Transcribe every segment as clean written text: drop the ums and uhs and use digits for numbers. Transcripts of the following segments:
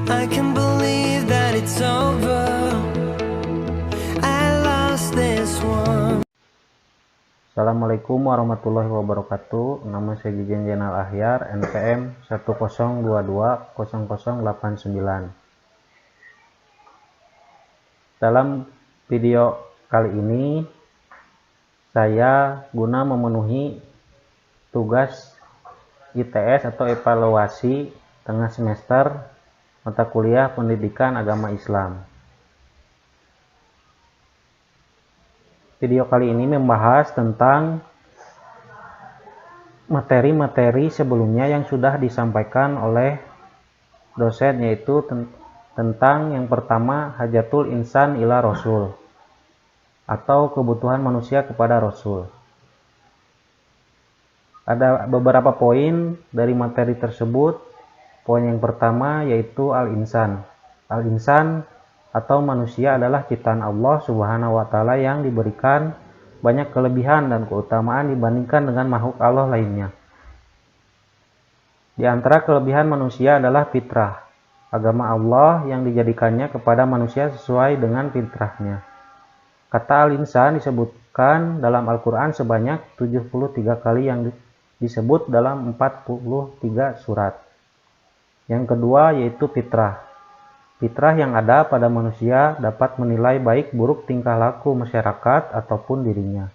I can believe that it's over. I lost this one. Assalamualaikum warahmatullahi wabarakatuh. Nama saya Jijen Jenal Ahyar, NPM 10220089. Dalam video kali ini saya guna memenuhi tugas ITS atau evaluasi tengah semester mata kuliah Pendidikan Agama Islam. Video kali ini membahas tentang materi-materi sebelumnya yang sudah disampaikan oleh dosen, yaitu tentang yang pertama, hajatul insan ila rasul atau kebutuhan manusia kepada rasul. Ada beberapa poin dari materi tersebut. Poin yang pertama yaitu al-insan. Al-insan atau manusia adalah ciptaan Allah Subhanahu wa Ta'ala yang diberikan banyak kelebihan dan keutamaan dibandingkan dengan makhluk Allah lainnya. Di antara kelebihan manusia adalah fitrah, agama Allah yang dijadikannya kepada manusia sesuai dengan fitrahnya. Kata al-insan disebutkan dalam Al-Quran sebanyak 73 kali yang disebut dalam 43 surat. Yang kedua yaitu fitrah. Fitrah yang ada pada manusia dapat menilai baik buruk tingkah laku masyarakat ataupun dirinya.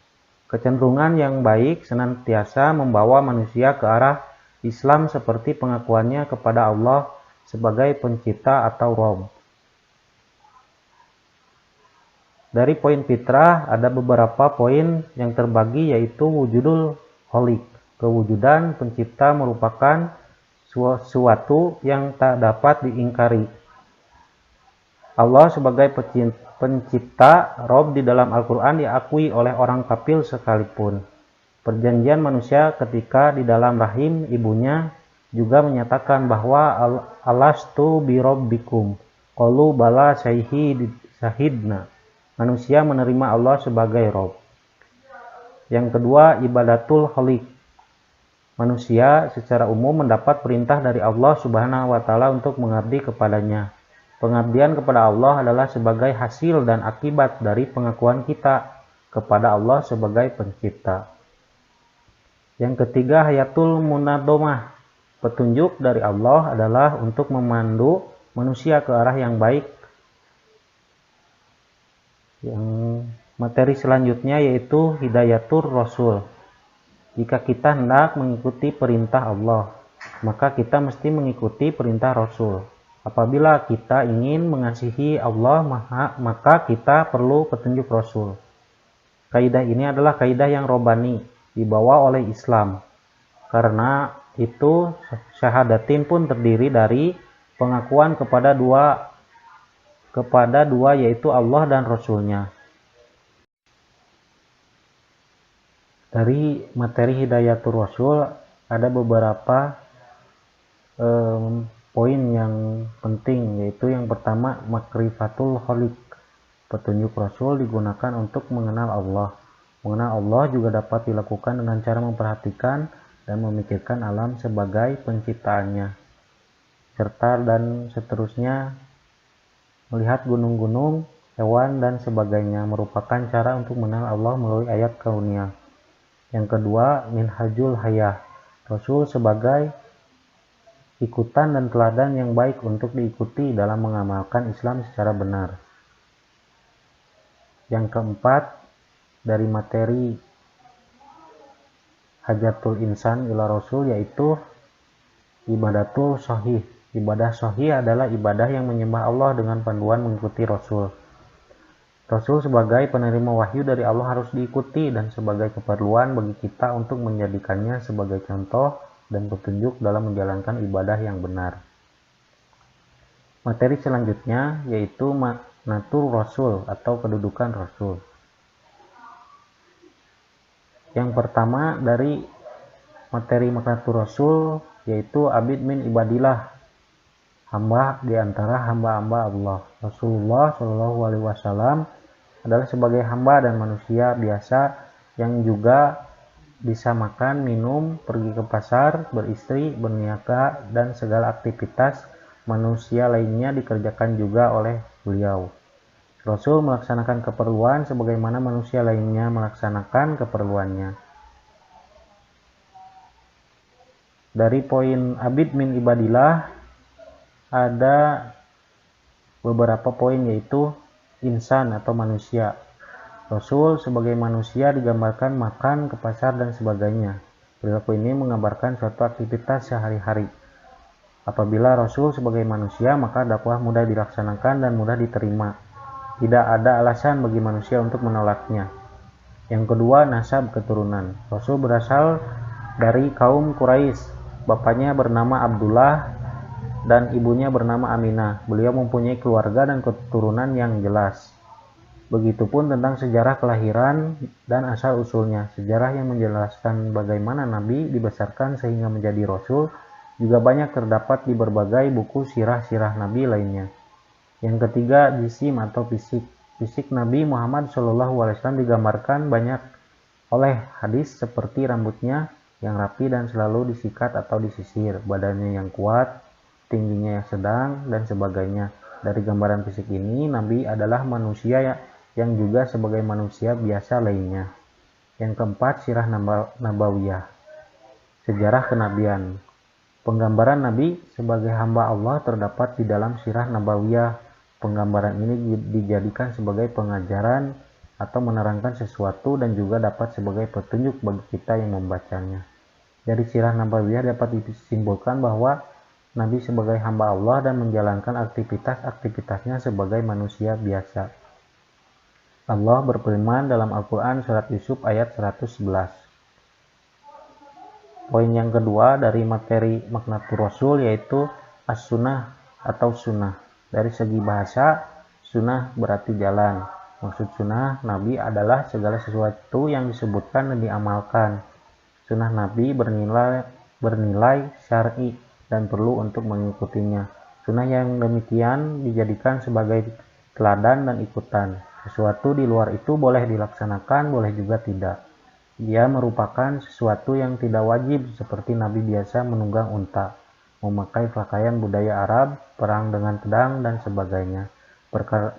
Kecenderungan yang baik senantiasa membawa manusia ke arah Islam seperti pengakuannya kepada Allah sebagai pencipta atau Rabb. Dari poin fitrah ada beberapa poin yang terbagi, yaitu wujudul kholik. Kewujudan pencipta merupakan sesuatu yang tak dapat diingkari. Allah sebagai pencipta Rabb di dalam Al-Quran diakui oleh orang kafir sekalipun. Perjanjian manusia ketika di dalam rahim ibunya juga menyatakan bahwa alastu bi rabbikum qalu bala syahidna. Manusia menerima Allah sebagai Rabb. Yang kedua, ibadatul khaliq. Manusia secara umum mendapat perintah dari Allah Subhanahu wa Ta'ala untuk mengabdi kepadanya. Pengabdian kepada Allah adalah sebagai hasil dan akibat dari pengakuan kita kepada Allah sebagai pencipta. Yang ketiga, hayatul munadomah. Petunjuk dari Allah adalah untuk memandu manusia ke arah yang baik. Yang materi selanjutnya yaitu hidayatur rasul. Jika kita hendak mengikuti perintah Allah, maka kita mesti mengikuti perintah Rasul. Apabila kita ingin mengasihi Allah, maka kita perlu petunjuk Rasul. Kaidah ini adalah kaidah yang robani, dibawa oleh Islam. Karena itu syahadatin pun terdiri dari pengakuan kepada dua yaitu Allah dan Rasulnya. Dari materi hidayatul rasul ada beberapa poin yang penting, yaitu yang pertama makrifatul khaliq. Petunjuk rasul digunakan untuk mengenal Allah. Mengenal Allah juga dapat dilakukan dengan cara memperhatikan dan memikirkan alam sebagai penciptaannya, serta dan seterusnya melihat gunung-gunung, hewan dan sebagainya merupakan cara untuk mengenal Allah melalui ayat kauniyah. Yang kedua, minhajul hayah. Rasul sebagai ikutan dan teladan yang baik untuk diikuti dalam mengamalkan Islam secara benar. Yang keempat, dari materi hajatul insan ila rasul yaitu ibadatul sahih. Ibadah sahih adalah ibadah yang menyembah Allah dengan panduan mengikuti Rasul. Rasul sebagai penerima wahyu dari Allah harus diikuti dan sebagai keperluan bagi kita untuk menjadikannya sebagai contoh dan petunjuk dalam menjalankan ibadah yang benar. Materi selanjutnya yaitu natur Rasul atau kedudukan Rasul. Yang pertama dari materi natur Rasul yaitu abid min ibadillah, hamba di antara hamba-hamba Allah. Rasulullah Shallallahu Alaihi Wasallam adalah sebagai hamba dan manusia biasa yang juga bisa makan, minum, pergi ke pasar, beristri, berniaga, dan segala aktivitas manusia lainnya dikerjakan juga oleh beliau. Rasul melaksanakan keperluan sebagaimana manusia lainnya melaksanakan keperluannya. Dari poin abid min ibadillah ada beberapa poin, yaitu insan atau manusia. Rasul sebagai manusia digambarkan makan, ke pasar, dan sebagainya. Perilaku ini menggambarkan suatu aktivitas sehari-hari. Apabila Rasul sebagai manusia, maka dakwah mudah dilaksanakan dan mudah diterima. Tidak ada alasan bagi manusia untuk menolaknya. Yang kedua, nasab keturunan. Rasul berasal dari kaum Quraisy. Bapaknya bernama Abdullah dan ibunya bernama Aminah. Beliau mempunyai keluarga dan keturunan yang jelas. Begitupun tentang sejarah kelahiran dan asal-usulnya. Sejarah yang menjelaskan bagaimana Nabi dibesarkan sehingga menjadi Rasul juga banyak terdapat di berbagai buku sirah-sirah Nabi lainnya. Yang ketiga, jisim atau fisik. Fisik Nabi Muhammad SAW digambarkan banyak oleh hadis seperti rambutnya yang rapi dan selalu disikat atau disisir, badannya yang kuat, tingginya yang sedang, dan sebagainya. Dari gambaran fisik ini, Nabi adalah manusia yang juga sebagai manusia biasa lainnya. Yang keempat, sirah nabawiyah, sejarah kenabian. Penggambaran Nabi sebagai hamba Allah terdapat di dalam sirah nabawiyah. Penggambaran ini dijadikan sebagai pengajaran atau menerangkan sesuatu dan juga dapat sebagai petunjuk bagi kita yang membacanya. Dari sirah nabawiyah dapat disimpulkan bahwa Nabi sebagai hamba Allah dan menjalankan aktivitas-aktivitasnya sebagai manusia biasa. Allah berfirman dalam Al-Quran surat Yusuf ayat 111. Poin yang kedua dari materi Maknatur Rasul yaitu as-sunnah atau sunnah. Dari segi bahasa, sunnah berarti jalan. Maksud sunnah Nabi adalah segala sesuatu yang disebutkan dan diamalkan. Sunnah Nabi bernilai syar'i dan perlu untuk mengikutinya. Sunnah yang demikian dijadikan sebagai teladan dan ikutan. Sesuatu di luar itu boleh dilaksanakan, boleh juga tidak. Dia merupakan sesuatu yang tidak wajib, seperti Nabi biasa menunggang unta, memakai pakaian budaya Arab, perang dengan pedang, dan sebagainya.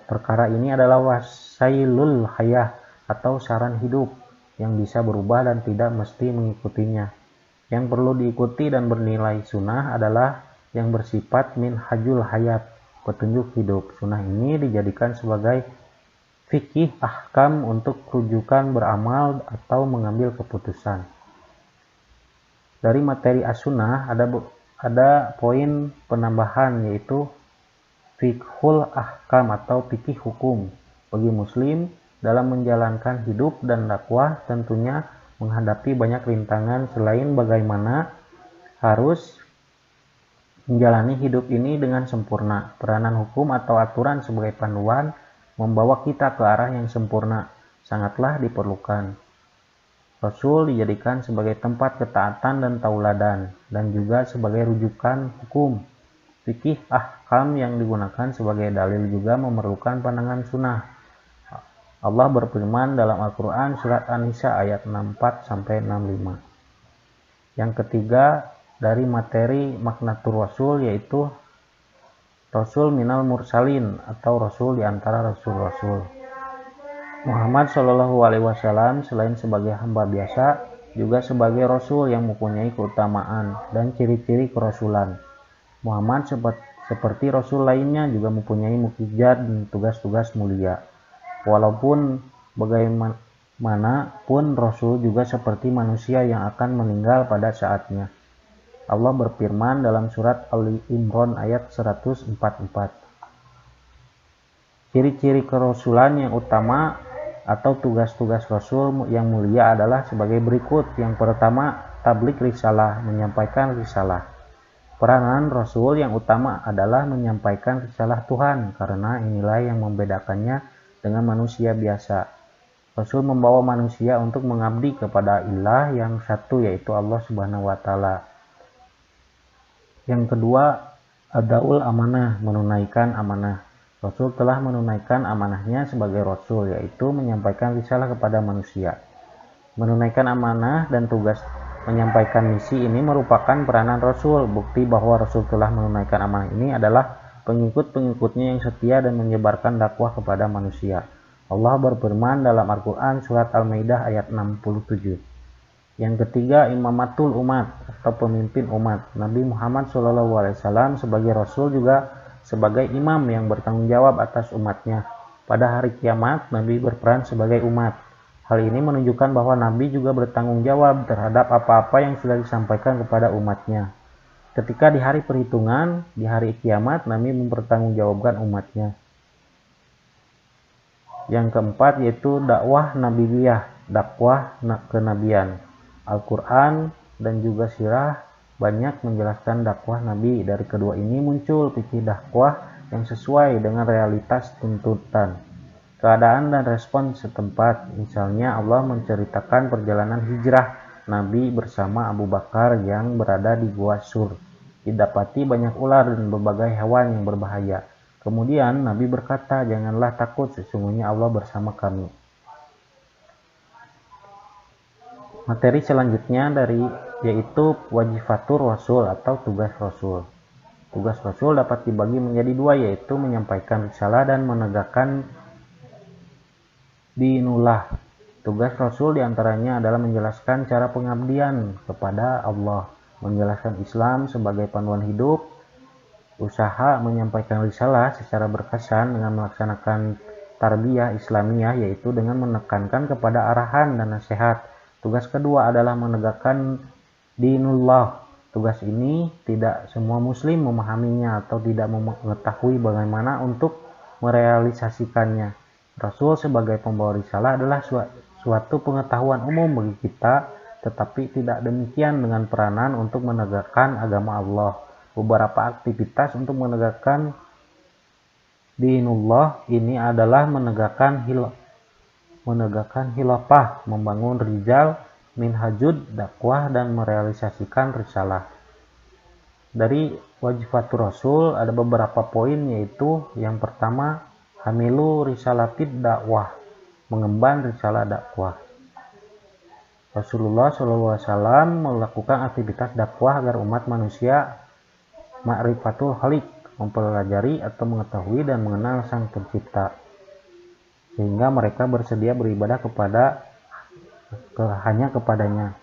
Perkara ini adalah wasailul hayah atau saran hidup yang bisa berubah dan tidak mesti mengikutinya. Yang perlu diikuti dan bernilai sunnah adalah yang bersifat minhajul hayat, petunjuk hidup. Sunnah ini dijadikan sebagai fikih ahkam untuk rujukan beramal atau mengambil keputusan. Dari materi as-sunnah ada poin penambahan, yaitu fiqhul ahkam atau fikih hukum. Bagi muslim dalam menjalankan hidup dan dakwah tentunya menghadapi banyak rintangan selain bagaimana harus menjalani hidup ini dengan sempurna. Peranan hukum atau aturan sebagai panduan membawa kita ke arah yang sempurna sangatlah diperlukan. Rasul dijadikan sebagai tempat ketaatan dan tauladan, dan juga sebagai rujukan hukum. Fikih ahkam yang digunakan sebagai dalil juga memerlukan pandangan sunnah. Allah berfirman dalam Al-Quran surat An-Nisa ayat 64-65. Yang ketiga dari materi Maknatur Rasul yaitu Rasul minal mursalin atau Rasul di antara Rasul-Rasul. Muhammad SAW selain sebagai hamba biasa, juga sebagai Rasul yang mempunyai keutamaan dan ciri-ciri kerasulan. Muhammad seperti Rasul lainnya juga mempunyai mukjizat dan tugas-tugas mulia. Walaupun bagaimanapun Rasul juga seperti manusia yang akan meninggal pada saatnya. Allah berfirman dalam surat Ali Imran ayat 144. Ciri-ciri kerasulan yang utama atau tugas-tugas Rasul yang mulia adalah sebagai berikut. Yang pertama, tabligh risalah, menyampaikan risalah. Peranan Rasul yang utama adalah menyampaikan risalah Tuhan, karena inilah yang membedakannya dengan manusia biasa. Rasul membawa manusia untuk mengabdi kepada ilah yang satu, yaitu Allah Subhanahu wa Ta'ala. Yang kedua, adaul amanah, menunaikan amanah. Rasul telah menunaikan amanahnya sebagai Rasul, yaitu menyampaikan risalah kepada manusia. Menunaikan amanah dan tugas Menyampaikan misi ini merupakan peranan Rasul. Bukti bahwa Rasul telah menunaikan amanah ini adalah pengikut-pengikutnya yang setia dan menyebarkan dakwah kepada manusia. Allah berfirman dalam Al-Quran surat Al-Maidah ayat 67. Yang ketiga, imamatul umat atau pemimpin umat. Nabi Muhammad SAW sebagai Rasul juga sebagai imam yang bertanggung jawab atas umatnya. Pada hari kiamat, Nabi berperan sebagai umat. Hal ini menunjukkan bahwa Nabi juga bertanggung jawab terhadap apa-apa yang sudah disampaikan kepada umatnya. Ketika di hari perhitungan, di hari kiamat, Nabi mempertanggungjawabkan umatnya. Yang keempat yaitu dakwah nabiyah, dakwah kenabian. Al-Quran dan juga sirah banyak menjelaskan dakwah Nabi. Dari kedua ini muncul fikih dakwah yang sesuai dengan realitas tuntutan, keadaan dan respon setempat. Misalnya Allah menceritakan perjalanan hijrah Nabi bersama Abu Bakar yang berada di Gua Sur. Didapati banyak ular dan berbagai hewan yang berbahaya. Kemudian Nabi berkata, "Janganlah takut, sesungguhnya Allah bersama kami." Materi selanjutnya yaitu wajifatur Rasul atau tugas Rasul. Tugas Rasul dapat dibagi menjadi dua, yaitu menyampaikan risalah dan menegakkan dinullah. Tugas Rasul diantaranya adalah menjelaskan cara pengabdian kepada Allah, menjelaskan Islam sebagai panduan hidup, usaha menyampaikan risalah secara berkesan dengan melaksanakan tarbiyah Islamiyah, yaitu dengan menekankan kepada arahan dan nasihat. Tugas kedua adalah menegakkan dinullah. Tugas ini tidak semua muslim memahaminya atau tidak mengetahui bagaimana untuk merealisasikannya. Rasul sebagai pembawa risalah adalah suatu pengetahuan umum bagi kita, tetapi tidak demikian dengan peranan untuk menegakkan agama Allah. Beberapa aktivitas untuk menegakkan dinullah ini adalah menegakkan khilafah, membangun rijal, minhajud, dakwah, dan merealisasikan risalah. Dari wajifatur Rasul ada beberapa poin, yaitu yang pertama, hamilu risalatid dakwah, mengemban risalah dakwah. Rasulullah SAW melakukan aktivitas dakwah agar umat manusia ma'rifatul khaliq, mempelajari atau mengetahui dan mengenal Sang Pencipta, sehingga mereka bersedia beribadah hanya kepadanya.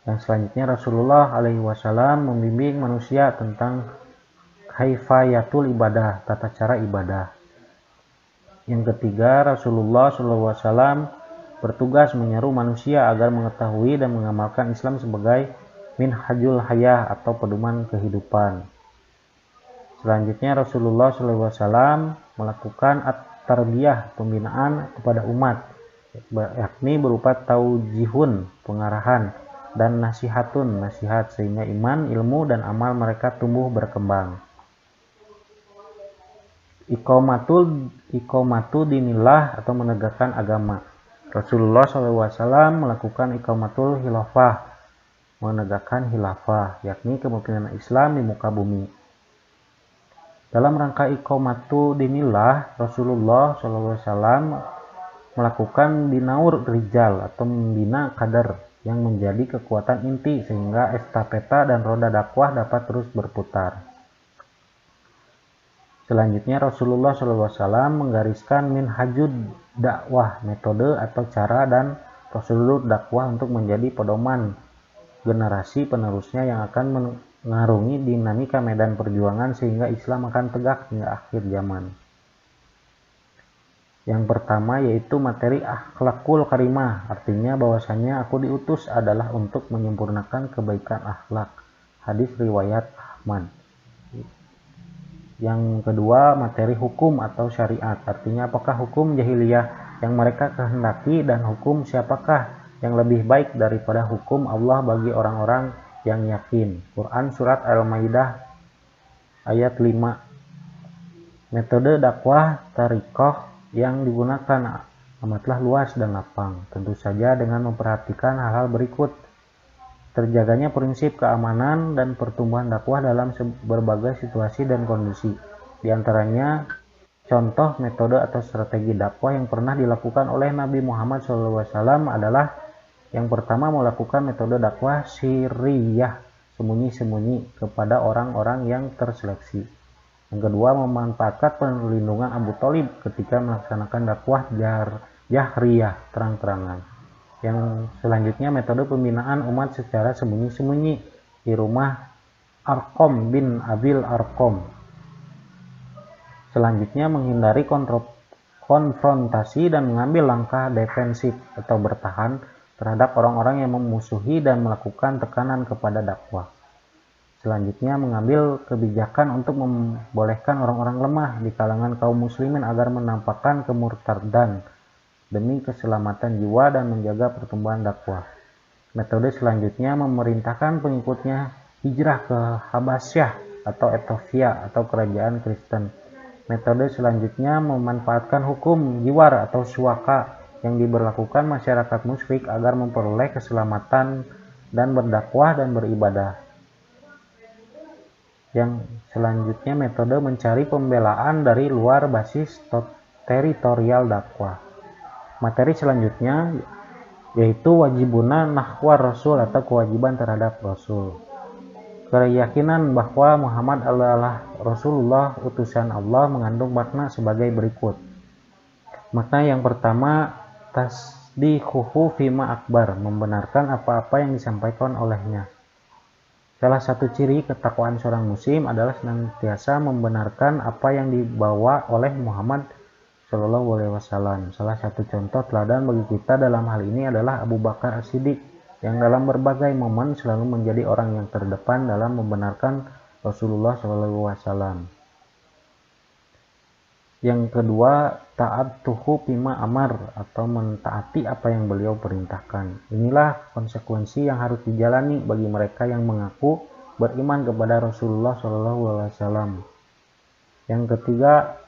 Yang selanjutnya, Rasulullah SAW membimbing manusia tentang kaifayatul ibadah, tata cara ibadah. Yang ketiga, Rasulullah SAW bertugas menyeru manusia agar mengetahui dan mengamalkan Islam sebagai minhajul hayah atau pedoman kehidupan. Selanjutnya, Rasulullah SAW melakukan at-tarbiyah, pembinaan kepada umat, yakni berupa taujihun, pengarahan, dan nasihatun, nasihat, sehingga iman, ilmu, dan amal mereka tumbuh berkembang. Iqamatu dinillah atau menegakkan agama. Rasulullah SAW melakukan iqamatul khilafah, menegakkan khilafah, yakni kepemimpinan Islam di muka bumi. Dalam rangka iqamatu dinillah, Rasulullah SAW melakukan binaur rijal atau membina kader yang menjadi kekuatan inti, sehingga estafeta dan roda dakwah dapat terus berputar. Selanjutnya, Rasulullah SAW menggariskan minhajud dakwah, metode atau cara dan prosedur dakwah untuk menjadi pedoman generasi penerusnya yang akan mengarungi dinamika medan perjuangan sehingga Islam akan tegak hingga akhir zaman. Yang pertama yaitu materi akhlakul karimah, artinya bahwasanya aku diutus adalah untuk menyempurnakan kebaikan akhlak. Hadis riwayat Ahmad. Yang kedua, materi hukum atau syariat, artinya apakah hukum jahiliyah yang mereka kehendaki dan hukum siapakah yang lebih baik daripada hukum Allah bagi orang-orang yang yakin. Quran surat Al-Maidah ayat 5. Metode dakwah tariqah yang digunakan amatlah luas dan lapang, tentu saja dengan memperhatikan hal-hal berikut: terjaganya prinsip keamanan dan pertumbuhan dakwah dalam berbagai situasi dan kondisi. Di antaranya contoh metode atau strategi dakwah yang pernah dilakukan oleh Nabi Muhammad SAW adalah Yang pertama, melakukan metode dakwah sirriyah, sembunyi-sembunyi kepada orang-orang yang terseleksi. Yang kedua, memanfaatkan perlindungan Abu Thalib ketika melaksanakan dakwah jahriyah, terang-terangan. Yang selanjutnya, metode pembinaan umat secara sembunyi-sembunyi di rumah Arqam bin Abil Arqam. Selanjutnya, menghindari konfrontasi dan mengambil langkah defensif atau bertahan terhadap orang-orang yang memusuhi dan melakukan tekanan kepada dakwah. Selanjutnya, mengambil kebijakan untuk membolehkan orang-orang lemah di kalangan kaum muslimin agar menampakkan kemurtadan demi keselamatan jiwa dan menjaga pertumbuhan dakwah. Metode selanjutnya, memerintahkan pengikutnya hijrah ke Habasyah atau Ethiopia atau kerajaan Kristen. Metode selanjutnya, memanfaatkan hukum jiwar atau suaka yang diberlakukan masyarakat musyrik agar memperoleh keselamatan dan berdakwah dan beribadah. Yang selanjutnya, metode mencari pembelaan dari luar basis teritorial dakwah. Materi selanjutnya yaitu wajibuna nahwar Rasul atau kewajiban terhadap Rasul. Keyakinan bahwa Muhammad adalah Rasulullah utusan Allah mengandung makna sebagai berikut. Makna yang pertama, tasdiquhu fima akbar, membenarkan apa-apa yang disampaikan olehnya. Salah satu ciri ketakwaan seorang muslim adalah senantiasa membenarkan apa yang dibawa oleh Muhammad SAW. Salah satu contoh teladan bagi kita dalam hal ini adalah Abu Bakar As-Siddiq, yang dalam berbagai momen selalu menjadi orang yang terdepan dalam membenarkan Rasulullah SAW. Yang kedua, ta'atuhu pima amar, atau mentaati apa yang beliau perintahkan. Inilah konsekuensi yang harus dijalani bagi mereka yang mengaku beriman kepada Rasulullah SAW. Yang ketiga,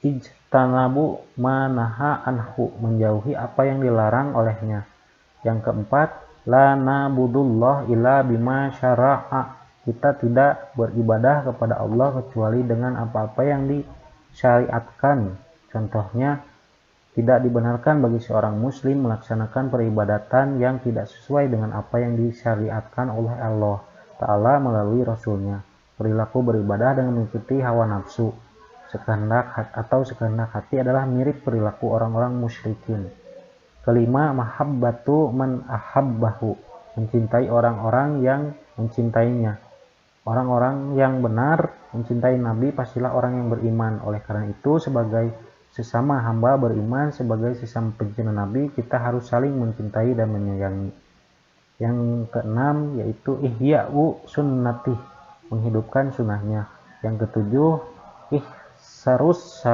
ijtanabu manaha anhu, menjauhi apa yang dilarang olehnya. Yang keempat, la nabudullah illa bima syara'a, kita tidak beribadah kepada Allah kecuali dengan apa-apa yang disyariatkan. Contohnya, tidak dibenarkan bagi seorang muslim melaksanakan peribadatan yang tidak sesuai dengan apa yang disyariatkan oleh Allah Ta'ala melalui Rasulnya. Perilaku beribadah dengan mengikuti hawa nafsu sekehendak hati adalah mirip perilaku orang-orang musyrikin. Kelima, mahabbatu man ahabbahu, mencintai orang-orang yang mencintainya. Orang-orang yang benar mencintai Nabi pastilah orang yang beriman. Oleh karena itu, sebagai sesama hamba beriman, sebagai sesama pencinta Nabi, kita harus saling mencintai dan menyayangi. Yang keenam yaitu ihya'u sunnatih, menghidupkan sunnahnya. Yang ketujuh, ihsarus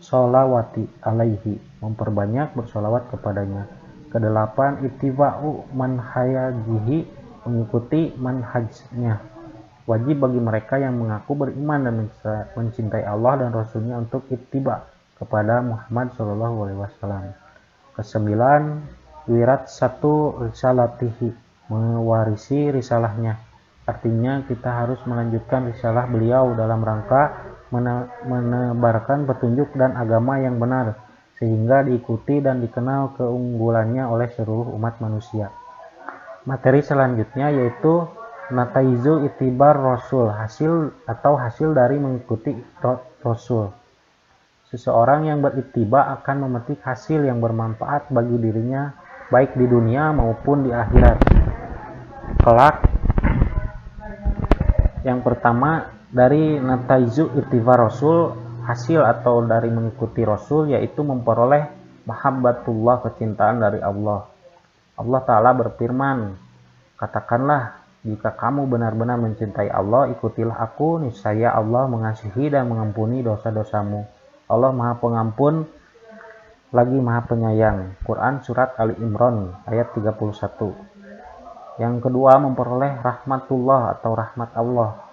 sholawati alaihi, memperbanyak bersolawat kepadanya. Kedelapan, ittiba'u manhajihi, mengikuti manhajnya. Wajib bagi mereka yang mengaku beriman dan mencintai Allah dan Rasulnya untuk ittiba kepada Muhammad SAW. Kesembilan, wirat satu risalatihi, mewarisi risalahnya. Artinya kita harus melanjutkan risalah beliau dalam rangka menebarkan petunjuk dan agama yang benar, sehingga diikuti dan dikenal keunggulannya oleh seluruh umat manusia. Materi selanjutnya yaitu nataizu itibar Rasul, hasil dari mengikuti Rasul. Seseorang yang berittiba akan memetik hasil yang bermanfaat bagi dirinya baik di dunia maupun di akhirat kelak. Yang pertama, dari nataizu itibar Rasul, hasil atau dari mengikuti Rasul, yaitu memperoleh mahabbatullah, kecintaan dari Allah. Allah Ta'ala berfirman, katakanlah, jika kamu benar-benar mencintai Allah, ikutilah aku, niscaya Allah mengasihi dan mengampuni dosa-dosamu. Allah Maha Pengampun lagi Maha Penyayang. Quran Surat Ali Imran ayat 31. Yang kedua, memperoleh rahmatullah atau rahmat Allah.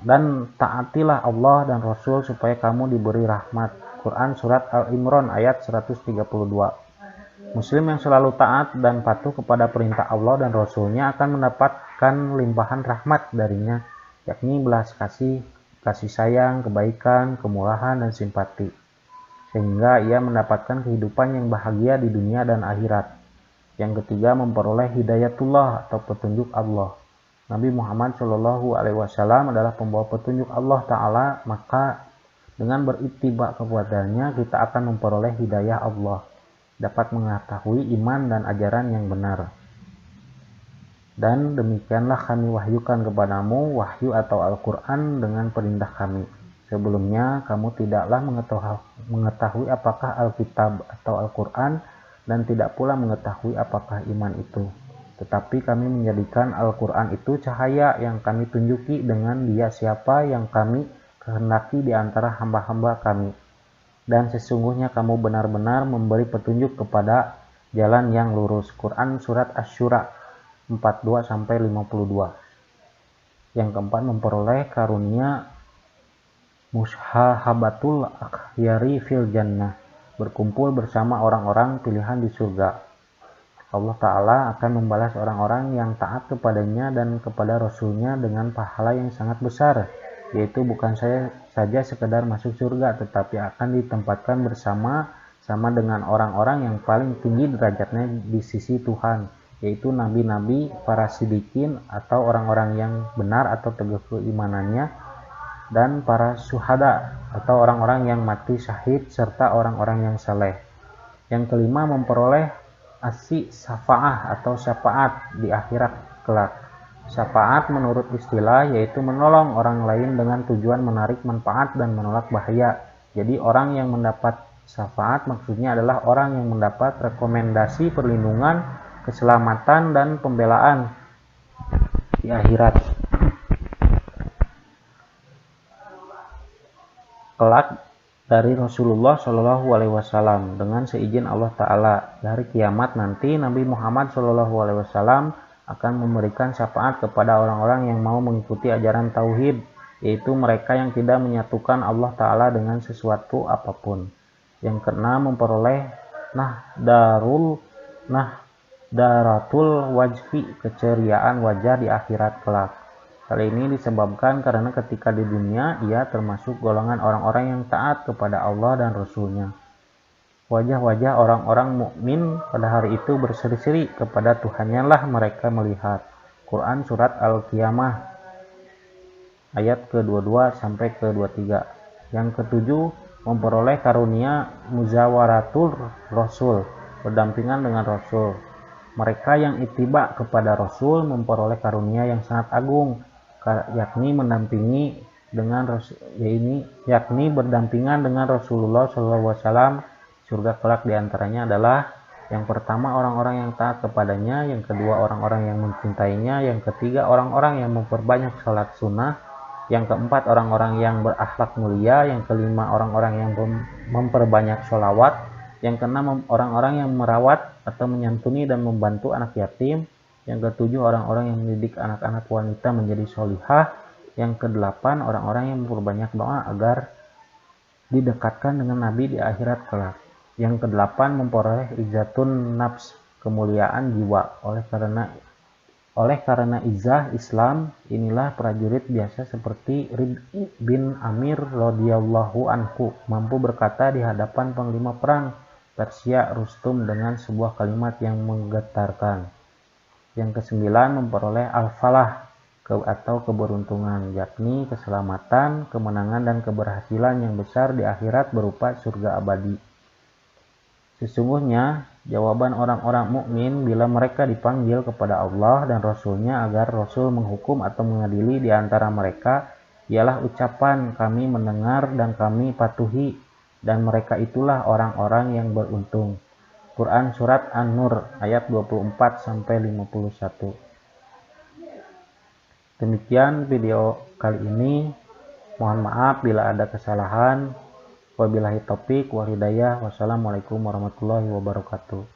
Dan taatilah Allah dan Rasul supaya kamu diberi rahmat. Quran Surat Al Imran ayat 132. Muslim yang selalu taat dan patuh kepada perintah Allah dan Rasulnya akan mendapatkan limpahan rahmat darinya, yakni belas kasih, kasih sayang, kebaikan, kemurahan, dan simpati, sehingga ia mendapatkan kehidupan yang bahagia di dunia dan akhirat. Yang ketiga, memperoleh hidayatullah atau petunjuk Allah. Nabi Muhammad Shallallahu Alaihi Wasallam adalah pembawa petunjuk Allah Ta'ala, maka dengan berittiba kepadanya kita akan memperoleh hidayah Allah, dapat mengetahui iman dan ajaran yang benar. Dan demikianlah kami wahyukan kepadamu wahyu atau Al-Quran dengan perintah kami. Sebelumnya kamu tidaklah mengetahui apakah Alkitab atau Al-Quran, dan tidak pula mengetahui apakah iman itu. Tetapi kami menjadikan Al-Quran itu cahaya yang kami tunjuki dengan dia siapa yang kami kehendaki di antara hamba-hamba kami. Dan sesungguhnya kamu benar-benar memberi petunjuk kepada jalan yang lurus. Quran Surat Asy-Syura 42-52. Yang keempat, memperoleh karunia mushahabatul akhyari fil jannah, berkumpul bersama orang-orang pilihan di surga. Allah Ta'ala akan membalas orang-orang yang taat kepadanya dan kepada Rasulnya dengan pahala yang sangat besar, yaitu bukan saja sekedar masuk surga, tetapi akan ditempatkan bersama-sama dengan orang-orang yang paling tinggi derajatnya di sisi Tuhan, yaitu nabi-nabi, para sidikin atau orang-orang yang benar atau teguh keimanannya, dan para syuhada atau orang-orang yang mati syahid, serta orang-orang yang saleh. Yang kelima, memperoleh syafaah atau syafaat di akhirat kelak. Syafaat menurut istilah yaitu menolong orang lain dengan tujuan menarik manfaat dan menolak bahaya. Jadi orang yang mendapat syafaat maksudnya adalah orang yang mendapat rekomendasi perlindungan, keselamatan, dan pembelaan di akhirat kelak dari Rasulullah Shallallahu Alaihi Wasallam dengan seizin Allah Ta'ala. Di hari kiamat nanti Nabi Muhammad Shallallahu Alaihi Wasallam akan memberikan syafaat kepada orang-orang yang mau mengikuti ajaran tauhid, yaitu mereka yang tidak menyatukan Allah Ta'ala dengan sesuatu apapun. Yang keenam, memperoleh nahdaratul wajhi, keceriaan wajah di akhirat kelak. Hal ini disebabkan karena ketika di dunia ia termasuk golongan orang-orang yang taat kepada Allah dan Rasul-Nya. Wajah-wajah orang-orang mukmin pada hari itu berseri-seri kepada Tuhannya lah mereka melihat. Quran Surat Al-Qiyamah ayat ke-22 sampai ke-23. Yang ketujuh, memperoleh karunia muzawaratul Rasul, berdampingan dengan Rasul. Mereka yang ittiba kepada Rasul memperoleh karunia yang sangat agung, yakni berdampingan dengan Rasulullah SAW. Surga kelak diantaranya adalah: yang pertama, orang-orang yang taat kepadanya; yang kedua, orang-orang yang mencintainya; yang ketiga, orang-orang yang memperbanyak salat sunnah; yang keempat, orang-orang yang berakhlak mulia; yang kelima, orang-orang yang memperbanyak sholawat; yang keenam, orang-orang yang merawat atau menyantuni dan membantu anak yatim; yang ketujuh, orang-orang yang mendidik anak-anak wanita menjadi sholihah; yang kedelapan, orang-orang yang memperbanyak doa agar didekatkan dengan Nabi di akhirat kelak; yang kedelapan, memperoleh izzatun nafs, kemuliaan jiwa. Oleh karena izzah Islam inilah prajurit biasa seperti Rib'i bin Amir radhiyallahu anhu mampu berkata di hadapan panglima perang Persia Rustum dengan sebuah kalimat yang menggetarkan. Yang kesembilan, memperoleh al-falah atau keberuntungan, yakni keselamatan, kemenangan, dan keberhasilan yang besar di akhirat berupa surga abadi. Sesungguhnya jawaban orang-orang mukmin bila mereka dipanggil kepada Allah dan Rasul-Nya agar Rasul menghukum atau mengadili di antara mereka ialah ucapan "kami mendengar dan kami patuhi", dan mereka itulah orang-orang yang beruntung. Quran Surat An-Nur ayat 24-51. Demikian video kali ini. Mohon maaf bila ada kesalahan. Wabillahi taufik wal hidayah. Wassalamualaikum warahmatullahi wabarakatuh.